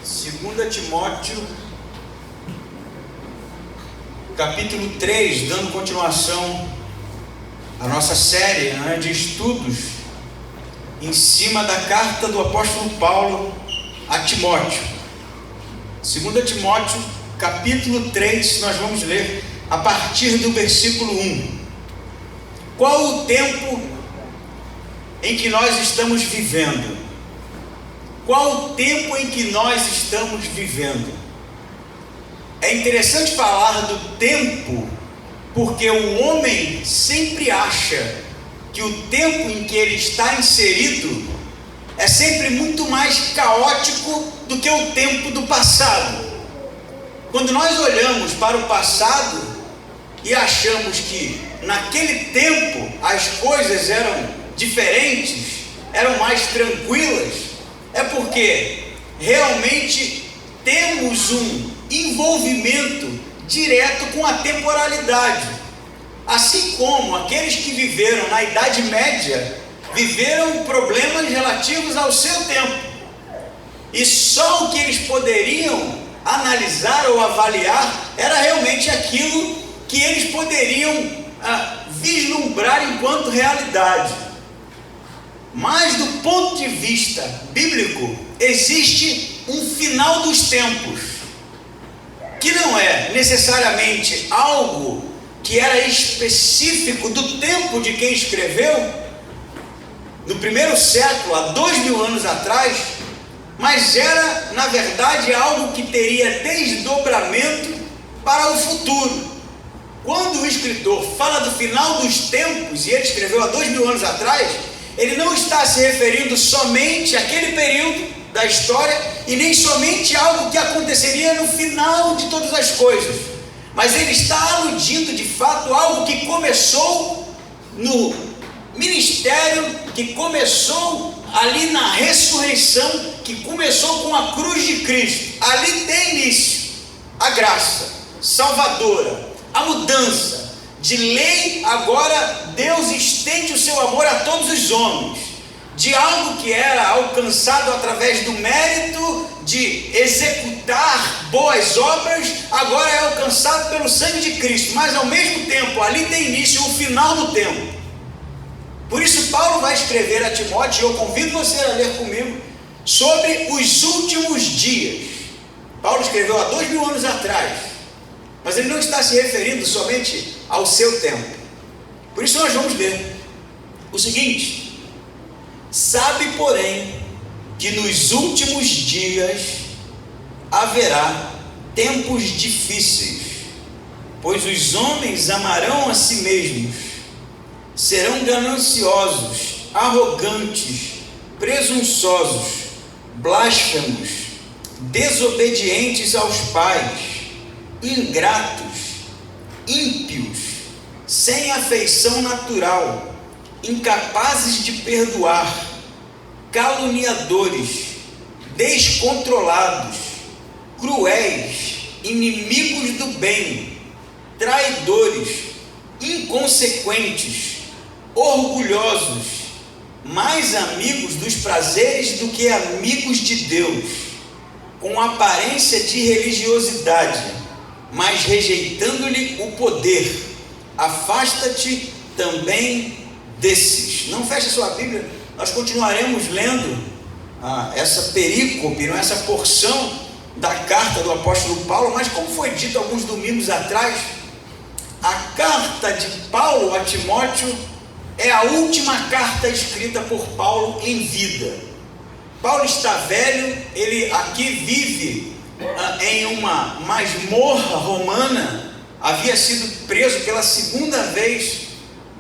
2 Timóteo, capítulo 3, dando continuação à nossa série de estudos em cima da carta do apóstolo Paulo a Timóteo. 2 Timóteo, capítulo 3, nós vamos ler a partir do versículo 1. Qual o tempo em que nós estamos vivendo? Qual o tempo em que nós estamos vivendo? É interessante falar do tempo, porque o homem sempre acha que o tempo em que ele está inserido é sempre muito mais caótico do que o tempo do passado. Quando nós olhamos para o passado e achamos que naquele tempo as coisas eram diferentes, eram mais tranquilas, é porque realmente temos um envolvimento direto com a temporalidade. Assim como aqueles que viveram na Idade Média viveram problemas relativos ao seu tempo, e só o que eles poderiam analisar ou avaliar era realmente aquilo que eles poderiam vislumbrar enquanto realidade. Mas do ponto de vista bíblico, existe um final dos tempos, que não é necessariamente algo que era específico do tempo de quem escreveu, no primeiro século, há 2000 anos atrás, mas era, na verdade, algo que teria desdobramento para o futuro. Quando o escritor fala do final dos tempos, e ele escreveu há 2000 anos atrás, ele não está se referindo somente àquele período da história e nem somente algo que aconteceria no final de todas as coisas, mas ele está aludindo de fato algo que começou no ministério, que começou ali na ressurreição, que começou com a cruz de Cristo. Ali tem início a graça salvadora, a mudança de lei. Agora Deus estende o seu amor a todos os homens, de algo que era alcançado através do mérito de executar boas obras, agora é alcançado pelo sangue de Cristo. Mas ao mesmo tempo ali tem início o final do tempo. Por isso Paulo vai escrever a Timóteo, e eu convido você a ler comigo, sobre os últimos dias. Paulo escreveu há 2000 anos atrás, mas ele não está se referindo somente ao seu tempo. Por isso nós vamos ler o seguinte: sabe, porém, que nos últimos dias haverá tempos difíceis, pois os homens amarão a si mesmos, serão gananciosos, arrogantes, presunçosos, blasfemos, desobedientes aos pais, ingratos, ímpios, sem afeição natural, incapazes de perdoar, caluniadores, descontrolados, cruéis, inimigos do bem, traidores, inconsequentes, orgulhosos, mais amigos dos prazeres do que amigos de Deus, com aparência de religiosidade, mas rejeitando-lhe o poder. Afasta-te também desses. Não feche sua Bíblia, nós continuaremos lendo essa perícope, essa porção da carta do apóstolo Paulo, mas como foi dito alguns domingos atrás, a carta de Paulo a Timóteo é a última carta escrita por Paulo em vida. Paulo está velho, ele aqui vive em uma masmorra romana, havia sido preso pela segunda vez.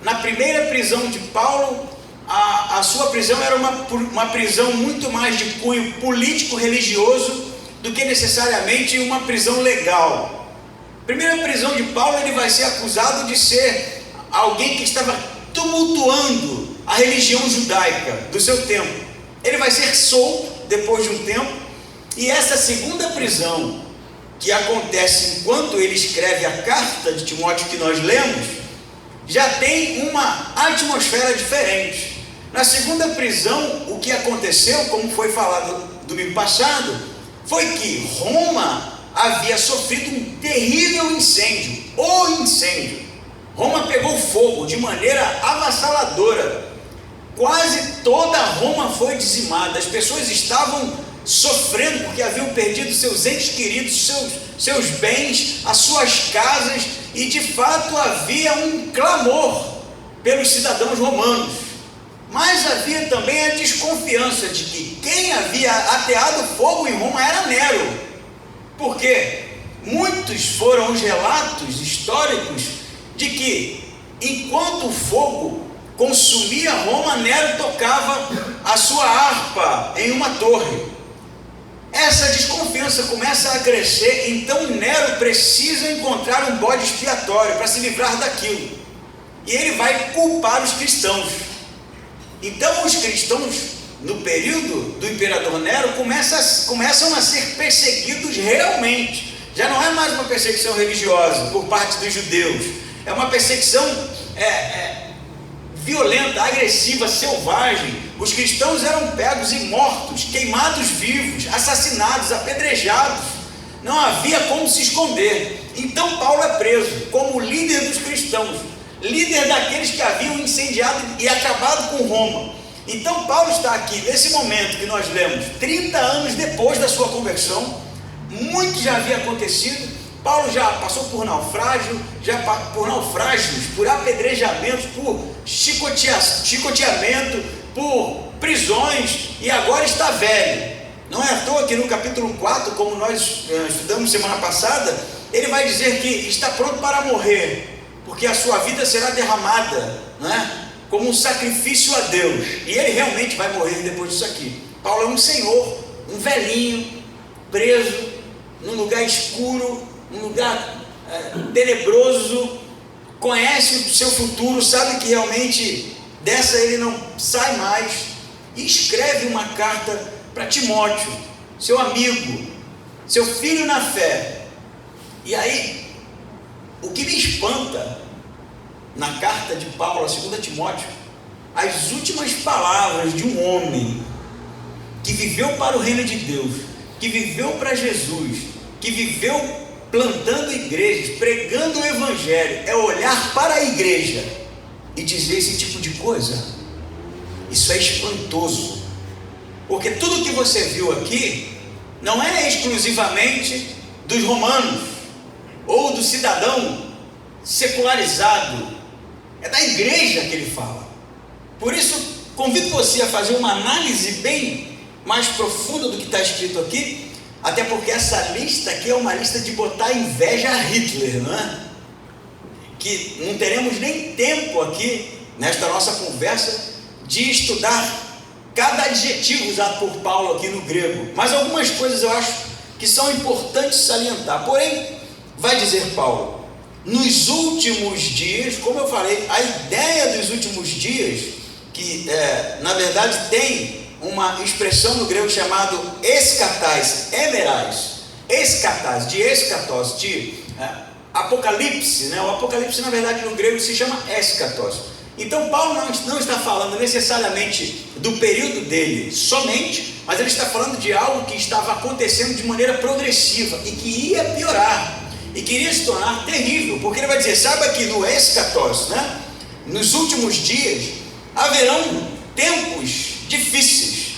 Na primeira prisão de Paulo, a sua prisão era uma prisão muito mais de cunho político-religioso do que necessariamente uma prisão legal. Primeira prisão de Paulo, ele vai ser acusado de ser alguém que estava tumultuando a religião judaica do seu tempo. Ele vai ser solto depois de um tempo, e essa segunda prisão, que acontece enquanto ele escreve a carta de Timóteo que nós lemos, já tem uma atmosfera diferente. Na segunda prisão, o que aconteceu, como foi falado domingo passado, foi que Roma havia sofrido um terrível incêndio. O incêndio. Roma pegou fogo de maneira avassaladora. Quase toda Roma foi dizimada. As pessoas estavam sofrendo porque haviam perdido seus entes queridos, seus bens, as suas casas, e de fato havia um clamor pelos cidadãos romanos. Mas havia também a desconfiança de que quem havia ateado fogo em Roma era Nero. Porque muitos foram os relatos históricos de que, enquanto o fogo consumia Roma, Nero tocava a sua harpa em uma torre. Essa desconfiança começa a crescer, então Nero precisa encontrar um bode expiatório para se livrar daquilo. E ele vai culpar os cristãos. Então os cristãos, no período do imperador Nero, começam a ser perseguidos realmente. Já não é mais uma perseguição religiosa por parte dos judeus. É uma perseguição violenta, agressiva, selvagem. Os cristãos eram pegos e mortos, queimados vivos, assassinados, apedrejados. Não havia como se esconder. Então Paulo é preso como líder dos cristãos, líder daqueles que haviam incendiado e acabado com Roma. Então Paulo está aqui, nesse momento que nós lemos, 30 anos depois da sua conversão. Muito já havia acontecido. Paulo já passou por naufrágios, por apedrejamentos, por chicoteamento, por prisões, e agora está velho. Não é à toa que no capítulo 4, como nós estudamos semana passada, ele vai dizer que está pronto para morrer, porque a sua vida será derramada, não é? Como um sacrifício a Deus, e ele realmente vai morrer depois disso aqui. Paulo é um senhor, um velhinho, preso num lugar escuro, num lugar tenebroso, conhece o seu futuro, sabe que realmente dessa ele não sai mais, e escreve uma carta para Timóteo, seu amigo, seu filho na fé. E aí, o que me espanta na carta de Paulo a 2 Timóteo, as últimas palavras de um homem que viveu para o reino de Deus, que viveu para Jesus, que viveu plantando igrejas, pregando o evangelho, é olhar para a igreja e dizer esse tipo de coisa. Isso é espantoso, porque tudo que você viu aqui não é exclusivamente dos romanos ou do cidadão secularizado, é da igreja que ele fala. Por isso convido você a fazer uma análise bem mais profunda do que está escrito aqui, até porque essa lista aqui é uma lista de botar inveja a Hitler, não é? Que não teremos nem tempo aqui, nesta nossa conversa, de estudar cada adjetivo usado por Paulo aqui no grego, mas algumas coisas eu acho que são importantes salientar. Porém, vai dizer Paulo, nos últimos dias, como eu falei, a ideia dos últimos dias, que na verdade tem uma expressão no grego chamado escatais, escatais, de escatos, de apocalipse, né? O apocalipse na verdade no grego se chama escatos. Então Paulo não está falando necessariamente do período dele somente, mas ele está falando de algo que estava acontecendo de maneira progressiva e que ia piorar, e que iria se tornar terrível, porque ele vai dizer, saiba que no escatos, né? Nos últimos dias haverão tempos difíceis,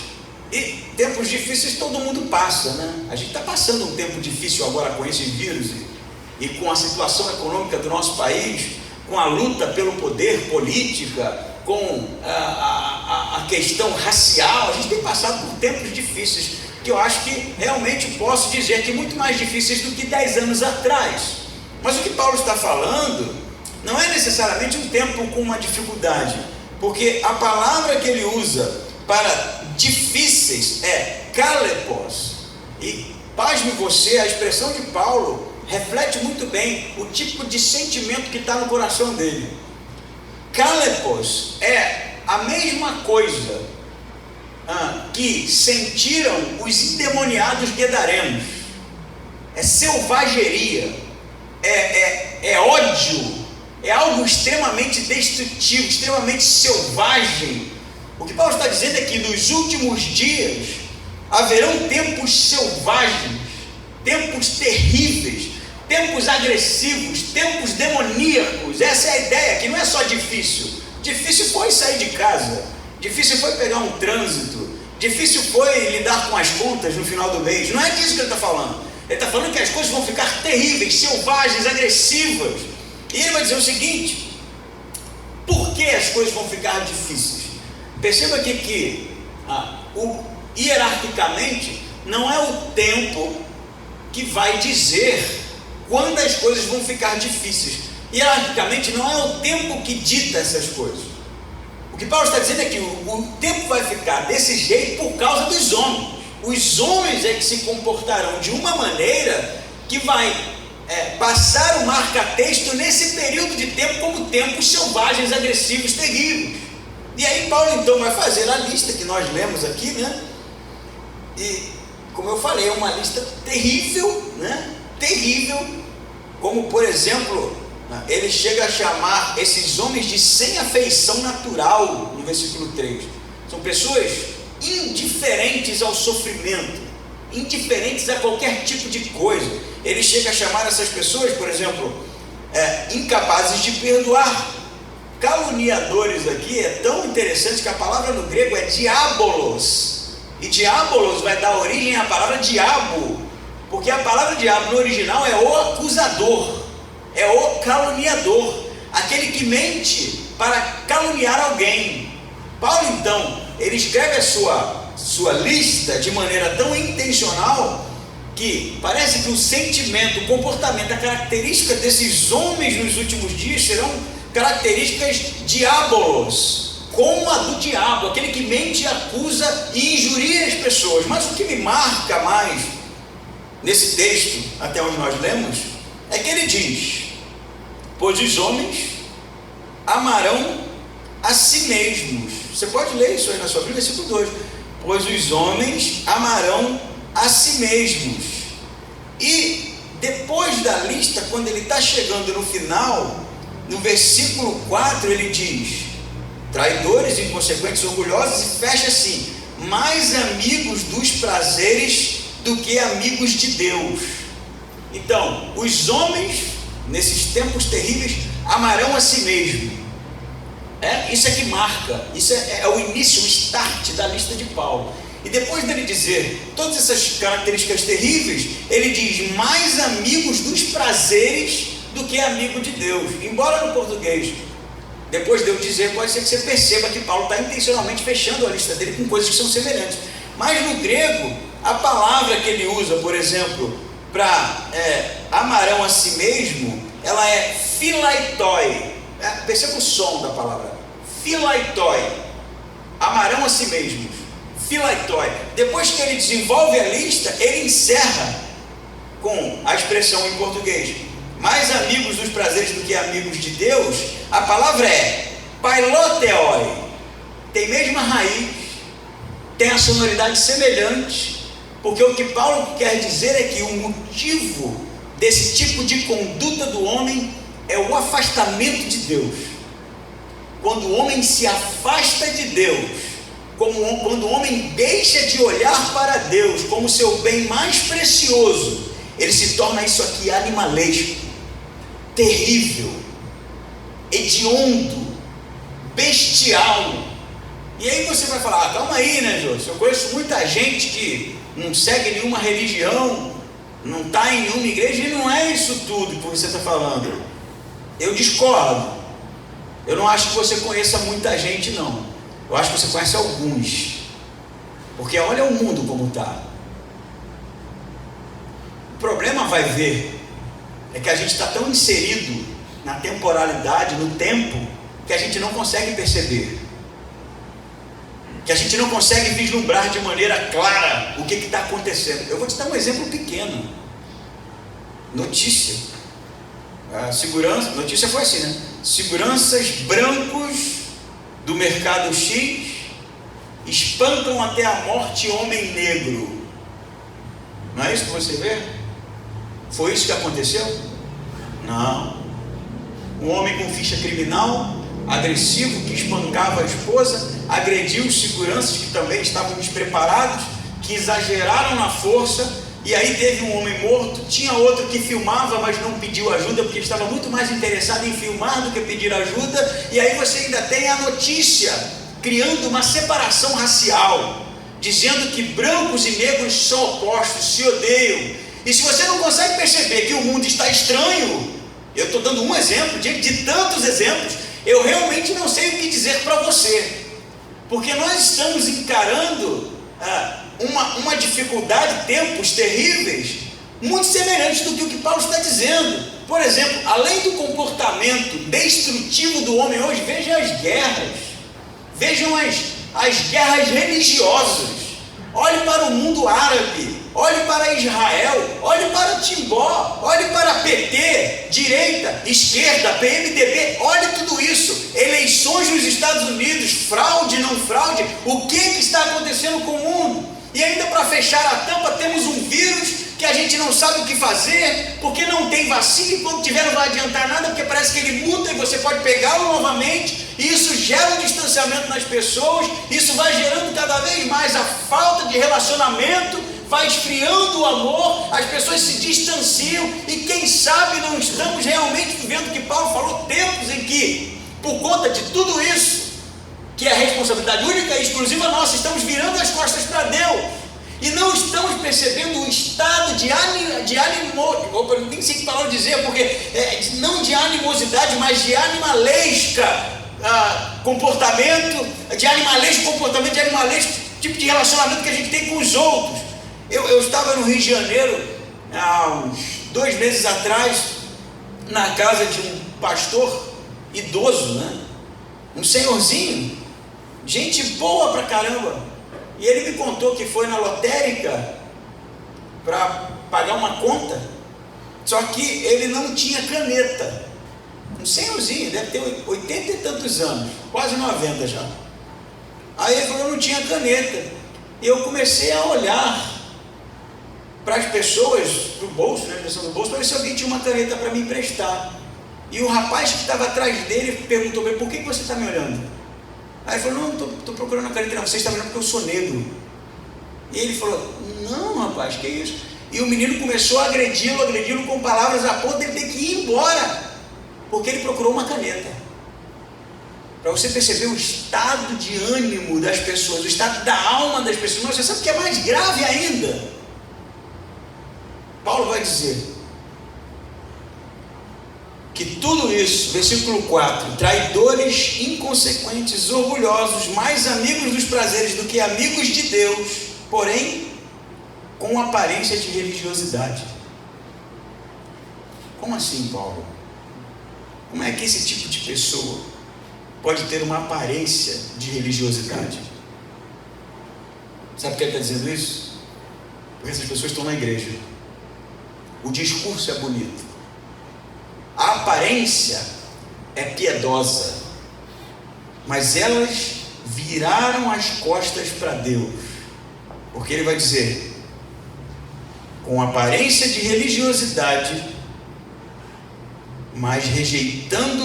e tempos difíceis todo mundo passa, né? A gente está passando um tempo difícil agora com esse vírus e com a situação econômica do nosso país, com a luta pelo poder, política, com a questão racial. A gente tem passado por tempos difíceis, que eu acho que realmente posso dizer que muito mais difíceis do que 10 anos atrás. Mas o que Paulo está falando não é necessariamente um tempo com uma dificuldade, porque a palavra que ele usa para difíceis é kalepos, e pasme você, a expressão de Paulo reflete muito bem o tipo de sentimento que está no coração dele. Kalepos é a mesma coisa que sentiram os endemoniados guedarenos, é selvageria, é ódio, é algo extremamente destrutivo, extremamente selvagem. O que Paulo está dizendo é que nos últimos dias haverão tempos selvagens, tempos terríveis, tempos agressivos, tempos demoníacos. Essa é a ideia, que não é só difícil. Difícil foi sair de casa, difícil foi pegar um trânsito, difícil foi lidar com as contas no final do mês. Não é disso que ele está falando. Ele está falando que as coisas vão ficar terríveis, selvagens, agressivas. E ele vai dizer o seguinte: por que as coisas vão ficar difíceis? Perceba aqui que hierarquicamente não é o tempo que vai dizer quando as coisas vão ficar difíceis. Hierarquicamente não é o tempo que dita essas coisas. O que Paulo está dizendo é que o tempo vai ficar desse jeito por causa dos homens. Os homens é que se comportarão de uma maneira que vai passar o marca-texto nesse período de tempo como tempos selvagens, agressivos, terríveis. E aí Paulo então vai fazer a lista que nós lemos aqui, né? E como eu falei, é uma lista terrível, né? Terrível, como por exemplo, ele chega a chamar esses homens de sem afeição natural, no versículo 3. São pessoas indiferentes ao sofrimento, indiferentes a qualquer tipo de coisa. Ele chega a chamar essas pessoas, por exemplo, incapazes de perdoar. Caluniadores aqui é tão interessante que a palavra no grego é diabolos. E diabolos vai dar origem à palavra diabo, porque a palavra diabo no original é o acusador, é o caluniador, aquele que mente para caluniar alguém. Paulo então, ele escreve a sua lista de maneira tão intencional que parece que o sentimento, o comportamento, a característica desses homens nos últimos dias serão características diabolos, como a do diabo, aquele que mente, acusa e injuria as pessoas. Mas o que me marca mais nesse texto, até onde nós lemos, é que ele diz: pois os homens amarão a si mesmos. Você pode ler isso aí na sua Bíblia, versículo 2. Pois os homens amarão a si mesmos. E depois da lista, quando ele está chegando no final, no versículo 4, ele diz: traidores, inconsequentes, orgulhosos, e fecha assim: mais amigos dos prazeres do que amigos de Deus. Então, os homens, nesses tempos terríveis, amarão a si mesmo. Isso é que marca, isso é o início, o start da lista de Paulo. E depois dele dizer todas essas características terríveis, ele diz: mais amigos dos prazeres do que amigo de Deus. Embora no português, depois de eu dizer, pode ser que você perceba que Paulo está intencionalmente fechando a lista dele com coisas que são semelhantes. Mas no grego, a palavra que ele usa, por exemplo, para amarão a si mesmo, ela é philaitoi. Perceba o som da palavra, philaitoi, amarão a si mesmos, philaitoi. Depois que ele desenvolve a lista, ele encerra com a expressão em português: mais amigos dos prazeres do que amigos de Deus. A palavra é pailoteoi, tem a mesma raiz, tem a sonoridade semelhante, porque o que Paulo quer dizer é que o motivo desse tipo de conduta do homem é o afastamento de Deus. Quando o homem se afasta de Deus, quando o homem deixa de olhar para Deus como seu bem mais precioso, ele se torna isso aqui animalesco, terrível, hediondo, bestial. E aí você vai falar: calma aí, né, Jô? Eu conheço muita gente que não segue nenhuma religião, não está em nenhuma igreja, e não é isso tudo que você está falando. Eu discordo. Eu não acho que você conheça muita gente, não. Eu acho que você conhece alguns, porque olha o mundo como está. O problema, vai ver, é que a gente está tão inserido na temporalidade, no tempo, que a gente não consegue perceber, que a gente não consegue vislumbrar de maneira clara o que está acontecendo. Eu vou te dar um exemplo pequeno. Notícia. Notícia foi assim, né? Seguranças brancos do mercado X espancam até a morte homem negro. Não é isso que você vê? Foi isso que aconteceu? Não. Um homem com ficha criminal, agressivo, que espancava a esposa, agrediu os seguranças que também estavam despreparados, que exageraram na força, e aí teve um homem morto. Tinha outro que filmava, mas não pediu ajuda, porque estava muito mais interessado em filmar do que pedir ajuda. E aí você ainda tem a notícia criando uma separação racial, dizendo que brancos e negros são opostos, se odeiam. E se você não consegue perceber que o mundo está estranho, eu estou dando um exemplo, de tantos exemplos, eu realmente não sei o que dizer para você, porque nós estamos encarando uma dificuldade, tempos terríveis, muito semelhantes do que o que Paulo está dizendo. Por exemplo, além do comportamento destrutivo do homem hoje, veja as guerras, vejam as guerras religiosas. Olhe para o mundo árabe, olhe para Israel, olhe para Timbó, olhe para PT, direita, esquerda, PMDB, olhe tudo isso, eleições nos Estados Unidos, fraude, não fraude, o que está acontecendo com o mundo? E ainda para fechar a tampa, temos um vírus que a gente não sabe o que fazer, porque não tem vacina, e quando tiver não vai adiantar nada, porque parece que ele muta e você pode pegá-lo novamente, e isso gera um distanciamento nas pessoas, isso vai gerando cada vez mais a falta de relacionamento, vai esfriando o amor, as pessoas se distanciam, e quem sabe não estamos realmente vivendo o que Paulo falou, tempos em que, por conta de tudo isso, que é a responsabilidade única e exclusiva nossa, estamos virando as costas para Deus, e não estamos percebendo o estado de nem sei que palavra dizer, porque não de animosidade, mas de animalesco comportamento, de animalesco tipo de relacionamento que a gente tem com os outros. Eu estava no Rio de Janeiro, há uns 2 meses atrás, na casa de um pastor idoso, né? Um senhorzinho, gente boa pra caramba, e ele me contou que foi na lotérica para pagar uma conta, só que ele não tinha caneta. Um senhorzinho, deve ter 80 e tantos anos, quase 90 já. Aí ele falou, não tinha caneta, e eu comecei a olhar para as pessoas, para o bolso, né, para ver se alguém tinha uma caneta para me emprestar. E o rapaz que estava atrás dele perguntou para ele, por que você está me olhando? Aí ele falou, não, estou procurando a caneta. Não, você está me olhando porque eu sou negro. E ele falou, não rapaz, que isso? E o menino começou a agredi-lo com palavras a ponto de ele ter que ir embora, porque ele procurou uma caneta. Para você perceber o estado de ânimo das pessoas, o estado da alma das pessoas. Mas você sabe o que é mais grave ainda? Paulo vai dizer que tudo isso, versículo 4, traidores, inconsequentes, orgulhosos, mais amigos dos prazeres do que amigos de Deus, porém com aparência de religiosidade. Como assim, Paulo? Como é que esse tipo de pessoa pode ter uma aparência de religiosidade? Sabe por que ele está dizendo isso? Porque essas pessoas estão na igreja, o discurso é bonito, a aparência é piedosa, mas elas viraram as costas para Deus, porque ele vai dizer, com aparência de religiosidade, mas rejeitando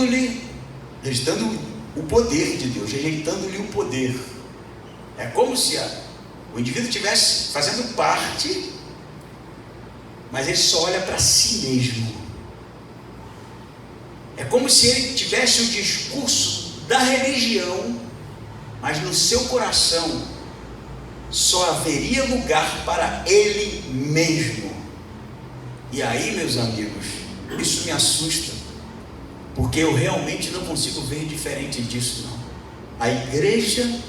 o poder de Deus, rejeitando-lhe o poder. É como se o indivíduo estivesse fazendo parte, mas ele só olha para si mesmo. É como se ele tivesse o discurso da religião, mas no seu coração só haveria lugar para ele mesmo. E aí, meus amigos, isso me assusta, porque eu realmente não consigo ver diferente disso, não. A igreja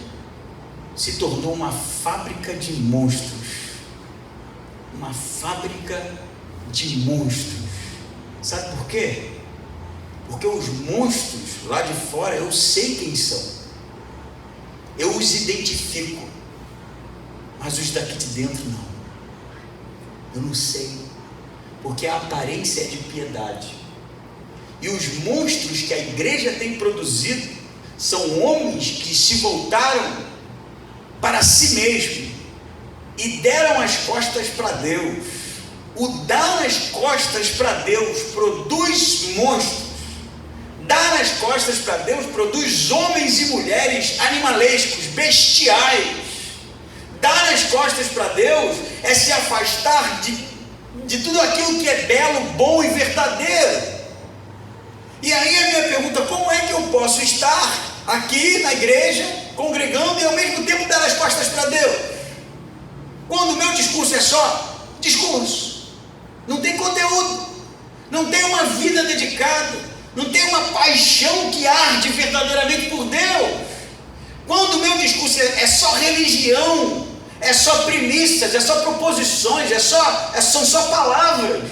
se tornou uma fábrica de monstros, uma fábrica de monstros. Sabe por quê? Porque os monstros lá de fora eu sei quem são, eu os identifico, mas os daqui de dentro não, eu não sei, porque a aparência é de piedade, e os monstros que a igreja tem produzido são homens que se voltaram para si mesmo e deram as costas para Deus. O dar as costas para Deus produz monstros. Dar as costas para Deus produz homens e mulheres animalescos, bestiais. Dar as costas para Deus é se afastar de tudo aquilo que é belo, bom e verdadeiro. E aí a minha pergunta: como é que eu posso estar aqui na igreja, congregando, e ao mesmo tempo dar as costas para Deus? Quando o meu discurso é só discurso, não tem conteúdo, não tem uma vida dedicada, não tem uma paixão que arde verdadeiramente por Deus. Quando o meu discurso é só religião, é só premissas, é só proposições, são só palavras,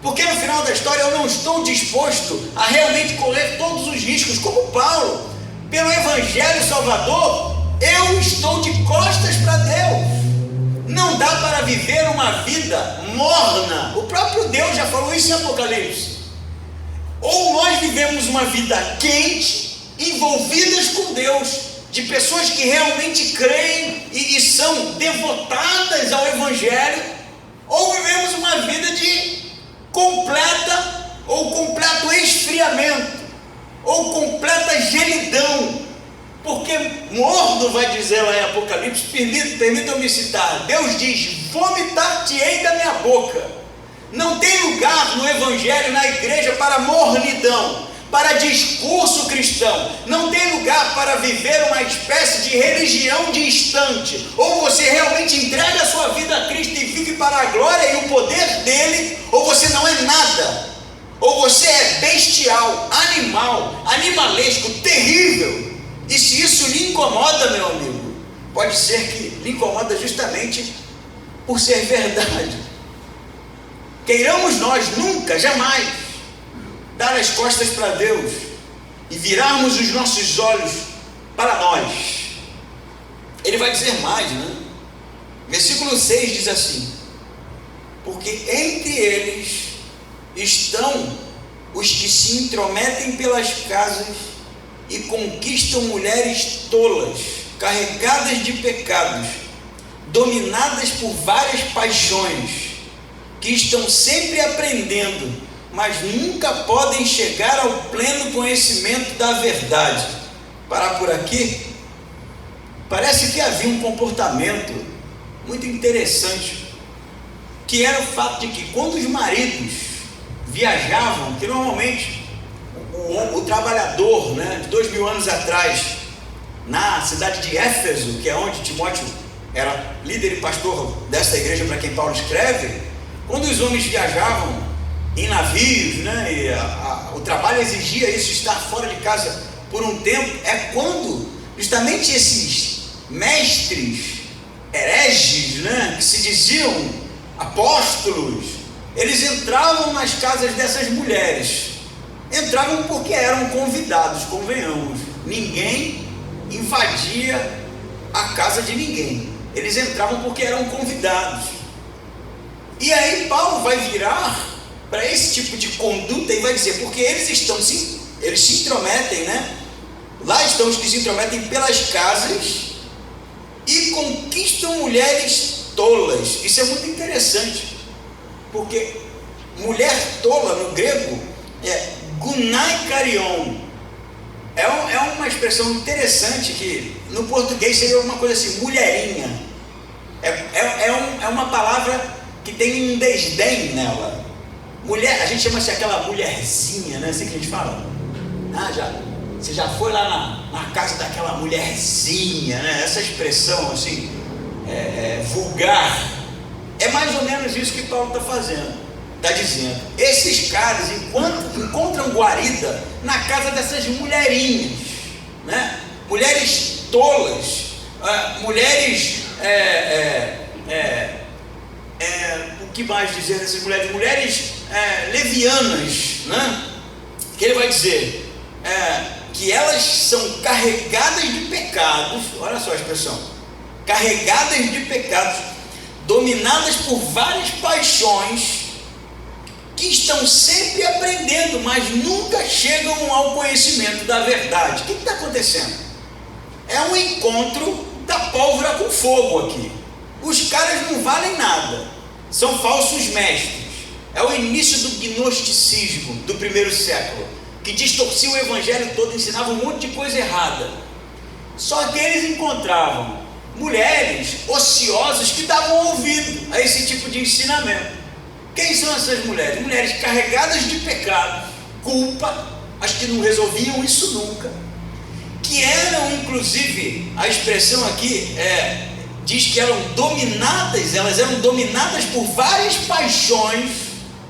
porque no final da história eu não estou disposto a realmente correr todos os riscos, como Paulo, pelo Evangelho Salvador. Eu estou de costas para Deus. Não dá para viver uma vida morna. O próprio Deus já falou isso em Apocalipse. Ou nós vivemos uma vida quente, envolvidas com Deus, de pessoas que realmente creem e são devotadas ao Evangelho, ou vivemos uma vida de completo esfriamento, ou completa gelidão, porque morno, vai dizer lá em Apocalipse, permitam-me citar, Deus diz: vomitar-te-ei da minha boca. Não tem lugar no Evangelho, na igreja, para mornidão, para discurso cristão. Não tem lugar para viver uma espécie de religião distante. Ou você realmente entrega a sua vida a Cristo e vive para a glória e o poder dele, ou você não é nada. Ou você é bestial, animalesco, terrível. E se isso lhe incomoda, meu amigo, pode ser que lhe incomoda justamente por ser verdade. Queiramos nós nunca, jamais, dar as costas para Deus e virarmos os nossos olhos para nós. Ele vai dizer mais, né? Versículo 6 diz assim: porque entre eles estão os que se intrometem pelas casas e conquistam mulheres tolas, carregadas de pecados, dominadas por várias paixões, que estão sempre aprendendo, mas nunca podem chegar ao pleno conhecimento da verdade. Parar por aqui. Parece que havia um comportamento muito interessante, que era o fato de que quando os maridos viajavam, que normalmente o trabalhador, né, de 2000 anos atrás, na cidade de Éfeso, que é onde Timóteo era líder e pastor dessa igreja para quem Paulo escreve, quando os homens viajavam em navios, né, e o trabalho exigia isso, estar fora de casa por um tempo, é quando justamente esses mestres hereges, né, que se diziam apóstolos, eles entravam nas casas dessas mulheres. Entravam porque eram convidados, convenhamos. Ninguém invadia a casa de ninguém. Eles entravam porque eram convidados. E aí Paulo vai virar para esse tipo de conduta e vai dizer: porque eles se intrometem, né? Lá estão os que se intrometem pelas casas e conquistam mulheres tolas. Isso é muito interessante, porque mulher tola no grego é gunai-karion. É uma expressão interessante que no português seria uma coisa assim, mulherinha. É uma palavra que tem um desdém nela. Mulher, a gente chama-se aquela mulherzinha, né? Assim que a gente fala. Você já foi lá na casa daquela mulherzinha, né? Essa expressão assim, vulgar. É mais ou menos isso que Paulo está fazendo. Está dizendo: esses caras encontram guarida na casa dessas mulherinhas, né? Mulheres tolas, mulheres, o que mais dizer dessas mulheres? Mulheres levianas, né? Que ele vai dizer que elas são carregadas de pecados. Olha só a expressão: carregadas de pecados, dominadas por várias paixões, que estão sempre aprendendo, mas nunca chegam ao conhecimento da verdade. O que está acontecendo? É um encontro da pólvora com fogo aqui. Os caras não valem nada, são falsos mestres. É o início do gnosticismo do primeiro século, que distorcia o evangelho todo, ensinava um monte de coisa errada. Só que eles encontravam mulheres ociosas que davam ouvido a esse tipo de ensinamento. Quem são essas mulheres? Mulheres carregadas de pecado, culpa, as que não resolviam isso nunca, que eram, inclusive, a expressão aqui diz que elas eram dominadas por várias paixões.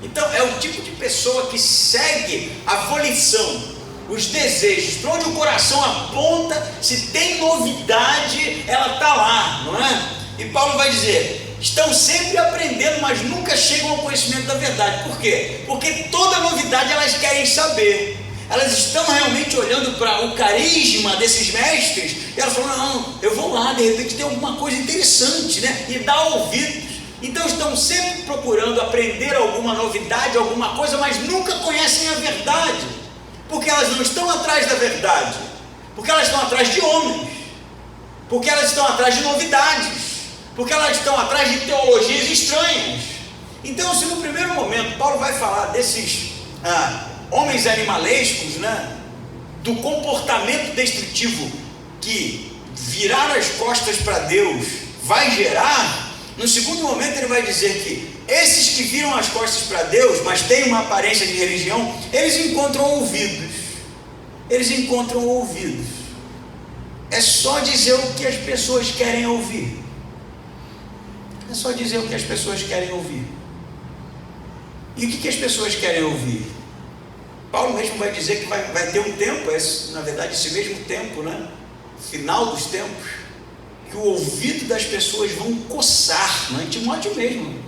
Então é o tipo de pessoa que segue a volição, os desejos, para onde o coração aponta. Se tem novidade, ela está lá, não é? E Paulo vai dizer: estão sempre aprendendo, mas nunca chegam ao conhecimento da verdade. Por quê? Porque toda novidade elas querem saber. Elas estão realmente olhando para o carisma desses mestres e elas falam: não, eu vou lá, de repente tem alguma coisa interessante, né? E dá ouvidos. Então estão sempre procurando aprender alguma novidade, alguma coisa, mas nunca conhecem a verdade, porque elas não estão atrás da verdade, porque elas estão atrás de homens, porque elas estão atrás de novidades, porque elas estão atrás de teologias estranhas. Então, se no primeiro momento Paulo vai falar desses homens animalescos, né, do comportamento destrutivo que virar as costas para Deus vai gerar, no segundo momento ele vai dizer que esses que viram as costas para Deus, mas têm uma aparência de religião, eles encontram ouvidos. Eles encontram ouvidos. É só dizer o que as pessoas querem ouvir. É só dizer o que as pessoas querem ouvir. E o que as pessoas querem ouvir? Paulo mesmo vai dizer que vai ter um tempo, na verdade esse mesmo tempo, né? Final dos tempos, que o ouvido das pessoas vão coçar, não é? Timóteo mesmo,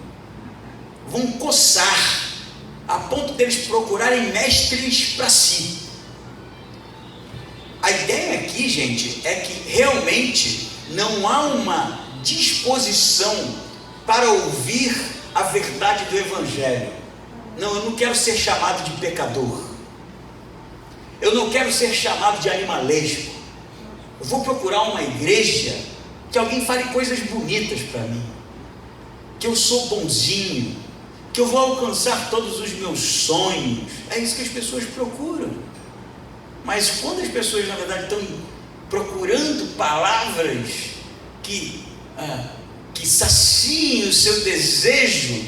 vão coçar, a ponto deles procurarem mestres para si. A ideia aqui, gente, é que realmente não há uma disposição para ouvir a verdade do Evangelho. Não, eu não quero ser chamado de pecador, eu não quero ser chamado de animalesco. Eu vou procurar uma igreja que alguém fale coisas bonitas para mim, que eu sou bonzinho, que eu vou alcançar todos os meus sonhos. É isso que as pessoas procuram. Mas quando as pessoas na verdade estão procurando palavras que saciem o seu desejo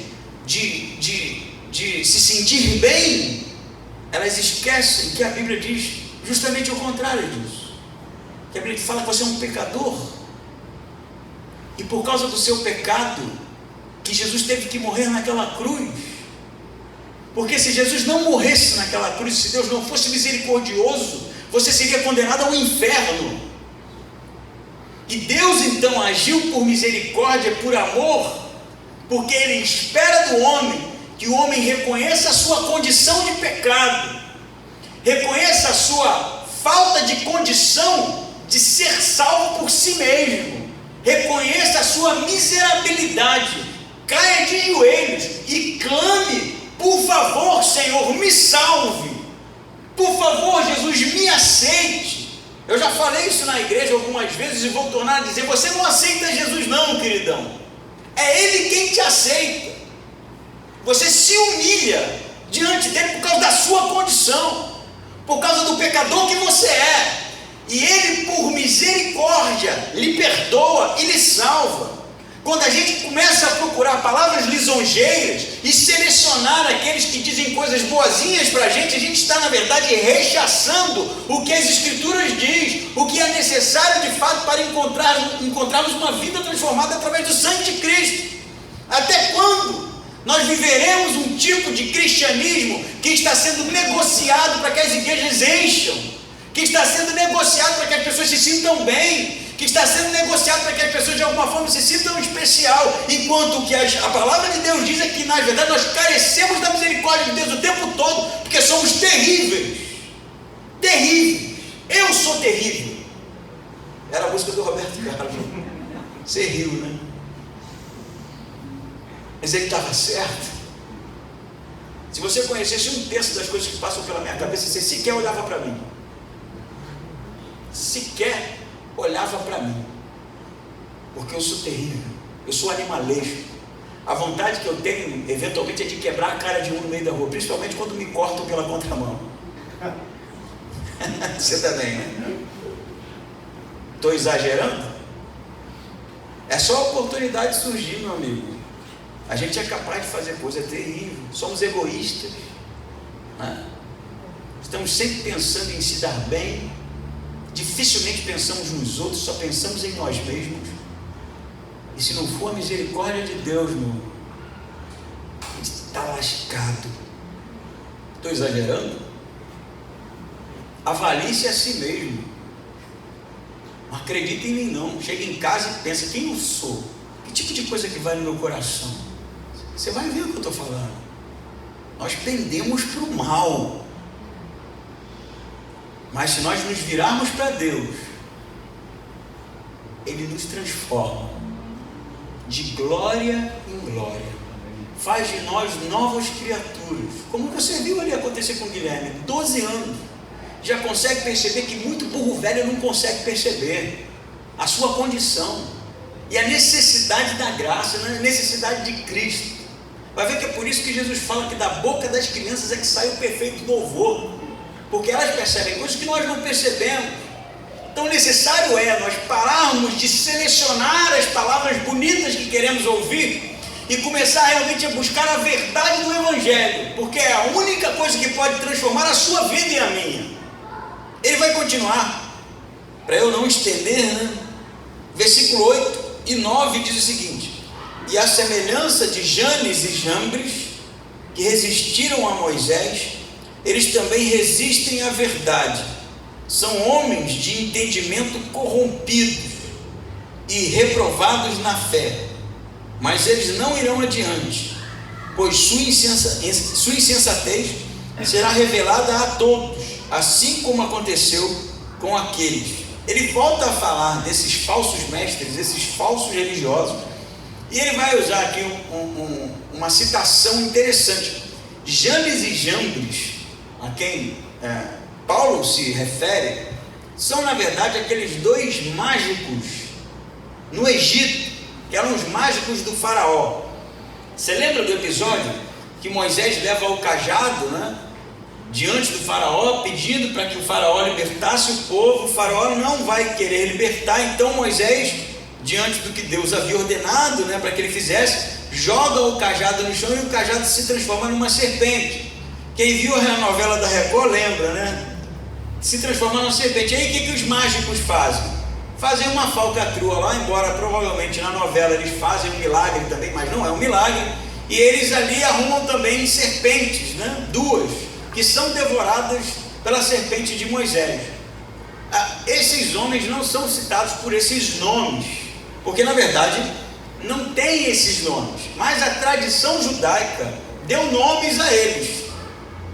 de se sentir bem, elas esquecem que a Bíblia diz justamente o contrário disso. Que a Bíblia fala que você é um pecador, e por causa do seu pecado que Jesus teve que morrer naquela cruz. Porque se Jesus não morresse naquela cruz, se Deus não fosse misericordioso, você seria condenado ao inferno. E Deus então agiu por misericórdia, por amor, porque Ele espera do homem que o homem reconheça a sua condição de pecado, reconheça a sua falta de condição de ser salvo por si mesmo, reconheça a sua miserabilidade, caia de joelhos e clame: por favor, Senhor, me salve, por favor, Jesus, me aceite. Eu já falei isso na igreja algumas vezes e vou tornar a dizer: você não aceita Jesus não, queridão, é Ele quem te aceita. Você se humilha diante dele por causa da sua condição, por causa do pecador que você é, e Ele por misericórdia lhe perdoa e lhe salva. Quando a gente começa a procurar palavras lisonjeiras e selecionar aqueles que dizem coisas boazinhas para a gente está na verdade rechaçando o que as Escrituras diz, o que é necessário de fato para encontrarmos uma vida transformada através do sangue de Cristo. Até quando nós viveremos um tipo de cristianismo que está sendo negociado para que as igrejas encham, que está sendo negociado para que as pessoas se sintam bem, que está sendo negociado para que as pessoas de alguma forma se sintam especial, enquanto que a palavra de Deus diz é que na verdade nós carecemos da misericórdia de Deus o tempo todo, porque somos terríveis, terríveis. Eu sou terrível. Era a música do Roberto Carlos. Você riu, né? Mas ele estava certo. Se você conhecesse um terço das coisas que passam pela minha cabeça, você sequer olhava para mim, sequer olhava para mim, porque eu sou terrível, eu sou animalesco. A vontade que eu tenho eventualmente é de quebrar a cara de um no meio da rua, principalmente quando me cortam pela contramão. Você também, né? Estou exagerando? É só a oportunidade surgir, meu amigo. A gente é capaz de fazer coisa terrível. Somos egoístas, né? Estamos sempre pensando em se dar bem. Dificilmente pensamos nos outros, só pensamos em nós mesmos. E se não for a misericórdia de Deus, meu, a gente está lascado. Estou exagerando? Avalie-se a si mesmo. Não acredita em mim não. Chega em casa e pensa, quem eu sou? Que tipo de coisa que vai no meu coração? Você vai ver o que eu estou falando. Nós pendemos para o mal. Mas se nós nos virarmos para Deus, Ele nos transforma de glória em glória, faz de nós novas criaturas, como você viu ali acontecer com o Guilherme, 12 anos, já consegue perceber que muito burro velho não consegue perceber a sua condição, e a necessidade da graça, a necessidade de Cristo. Vai ver que é por isso que Jesus fala que da boca das crianças é que sai o perfeito louvor, porque elas percebem coisas que nós não percebemos. Então necessário é nós pararmos de selecionar as palavras bonitas que queremos ouvir e começar realmente a buscar a verdade do Evangelho, porque é a única coisa que pode transformar a sua vida e a minha. Ele vai continuar, para eu não estender, né? Versículo 8 e 9 diz o seguinte: e a semelhança de Janes e Jambres, que resistiram a Moisés, eles também resistem à verdade. São homens de entendimento corrompidos e reprovados na fé, mas eles não irão adiante, pois sua insensatez será revelada a todos, assim como aconteceu com aqueles. Ele volta a falar desses falsos mestres, desses falsos religiosos, e ele vai usar aqui uma citação interessante. Janes e Jambres, a quem Paulo se refere, são na verdade aqueles dois mágicos no Egito, que eram os mágicos do faraó. Você lembra do episódio que Moisés leva o cajado, né, diante do faraó, pedindo para que o faraó libertasse o povo? O faraó não vai querer libertar, então Moisés, diante do que Deus havia ordenado, né, para que ele fizesse, joga o cajado no chão e o cajado se transforma numa serpente. Quem viu a novela da Record lembra, né? Se transforma numa serpente. E aí o que os mágicos fazem? Fazem uma falcatrua lá, embora provavelmente na novela eles fazem um milagre também, mas não é um milagre. E eles ali arrumam também serpentes, né? Duas, que são devoradas pela serpente de Moisés. Esses homens não são citados por esses nomes, porque na verdade não tem esses nomes, mas a tradição judaica deu nomes a eles.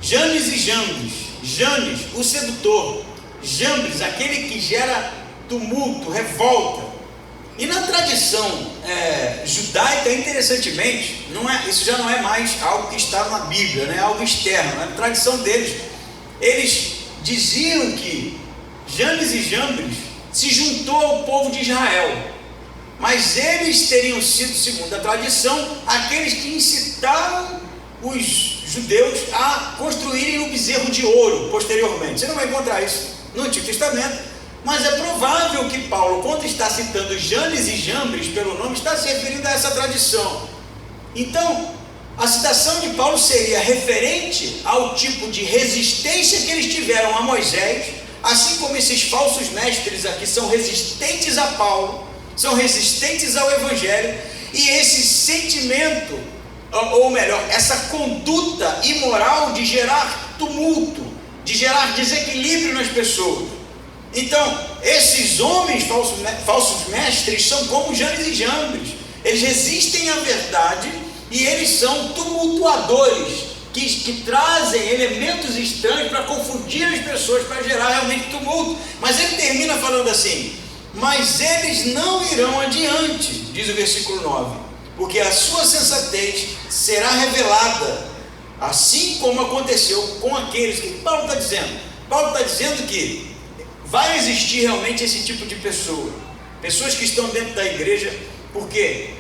Janes e Jambres. Janes, o sedutor. Jambres, aquele que gera tumulto, revolta. E na tradição judaica, interessantemente, isso já não é mais algo que está na Bíblia, né? Algo externo. Na tradição deles, eles diziam que Janes e Jambres se juntou ao povo de Israel, mas eles teriam sido, segundo a tradição, aqueles que incitaram os judeus a construírem um bezerro de ouro posteriormente. Você não vai encontrar isso no Antigo Testamento, mas é provável que Paulo, quando está citando Janes e Jambres pelo nome, está se referindo a essa tradição. Então, a citação de Paulo seria referente ao tipo de resistência que eles tiveram a Moisés, assim como esses falsos mestres aqui são resistentes a Paulo, são resistentes ao Evangelho, e esse sentimento, ou melhor, essa conduta imoral de gerar tumulto, de gerar desequilíbrio nas pessoas. Então, esses homens falsos mestres são como Janes e Jambres. Eles resistem à verdade e eles são tumultuadores, que trazem elementos estranhos para confundir as pessoas, para gerar realmente tumulto. Mas ele termina falando assim: mas eles não irão adiante, diz o versículo 9, porque a sua sensatez será revelada, assim como aconteceu com aqueles. O que Paulo está dizendo? Paulo está dizendo que vai existir realmente esse tipo de pessoas que estão dentro da igreja porque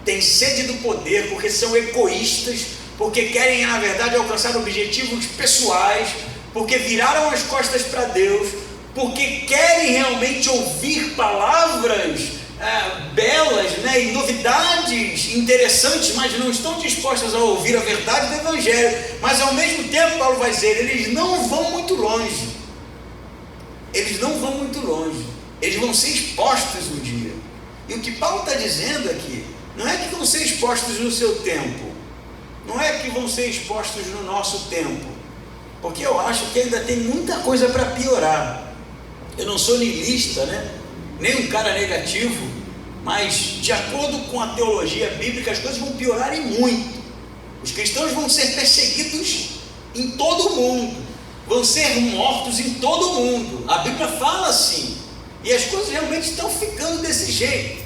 têm sede do poder, porque são egoístas, porque querem na verdade alcançar objetivos pessoais, porque viraram as costas para Deus, porque querem realmente ouvir palavras belas, né, e novidades interessantes, mas não estão dispostas a ouvir a verdade do Evangelho. Mas ao mesmo tempo, Paulo vai dizer, eles não vão muito longe. Eles não vão muito longe. Eles vão ser expostos um dia. E o que Paulo está dizendo aqui, não é que vão ser expostos no seu tempo, não é que vão ser expostos no nosso tempo, porque eu acho que ainda tem muita coisa para piorar. Eu não sou niilista, né? Nem um cara negativo, mas de acordo com a teologia bíblica, as coisas vão piorar e muito. Os cristãos vão ser perseguidos em todo o mundo, vão ser mortos em todo o mundo. A Bíblia fala assim, e as coisas realmente estão ficando desse jeito.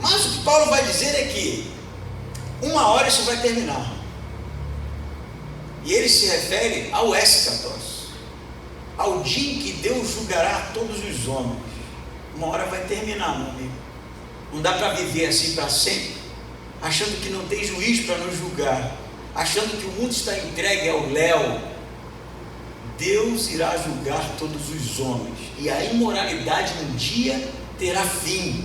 Mas o que Paulo vai dizer é que uma hora isso vai terminar. E ele se refere ao eschatos, ao dia em que Deus julgará todos os homens. Uma hora vai terminar, meu amigo. Não dá para viver assim para sempre, achando que não tem juiz para nos julgar, achando que o mundo está entregue ao léu. Deus irá julgar todos os homens, e a imoralidade um dia terá fim.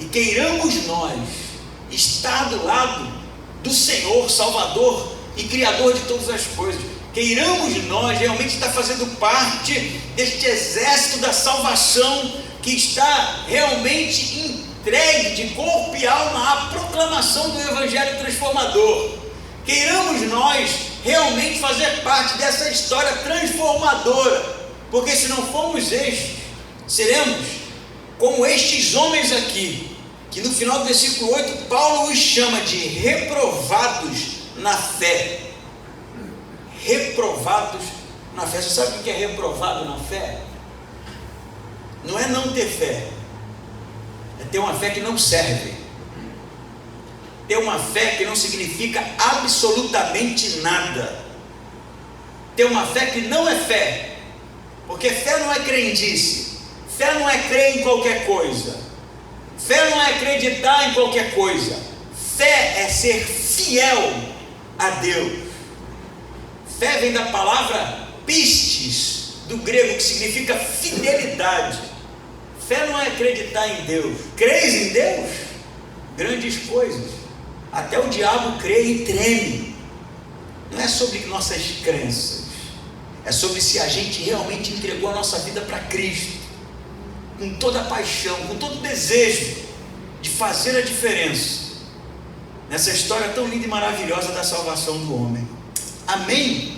E queiramos nós estar do lado do Senhor, Salvador e Criador de todas as coisas, queiramos nós realmente estar fazendo parte deste exército da salvação, que está realmente entregue de corpo e alma à proclamação do Evangelho transformador. Queiramos nós realmente fazer parte dessa história transformadora, porque se não formos estes, seremos como estes homens aqui, que no final do versículo 8, Paulo os chama de reprovados na fé. Reprovados na fé. Você sabe o que é reprovado na fé? Não é não ter fé, é ter uma fé que não serve, ter uma fé que não significa absolutamente nada, ter uma fé que não é fé, porque fé não é crendice, fé não é crer em qualquer coisa, fé não é acreditar em qualquer coisa, fé é ser fiel a Deus. Fé vem da palavra pistes, do grego, que significa fidelidade. Fé não é acreditar em Deus. Crês em Deus? Grandes coisas. Até o diabo crê e treme. Não é sobre nossas crenças, é sobre se a gente realmente entregou a nossa vida para Cristo, com toda a paixão, com todo o desejo de fazer a diferença nessa história tão linda e maravilhosa da salvação do homem. Amém?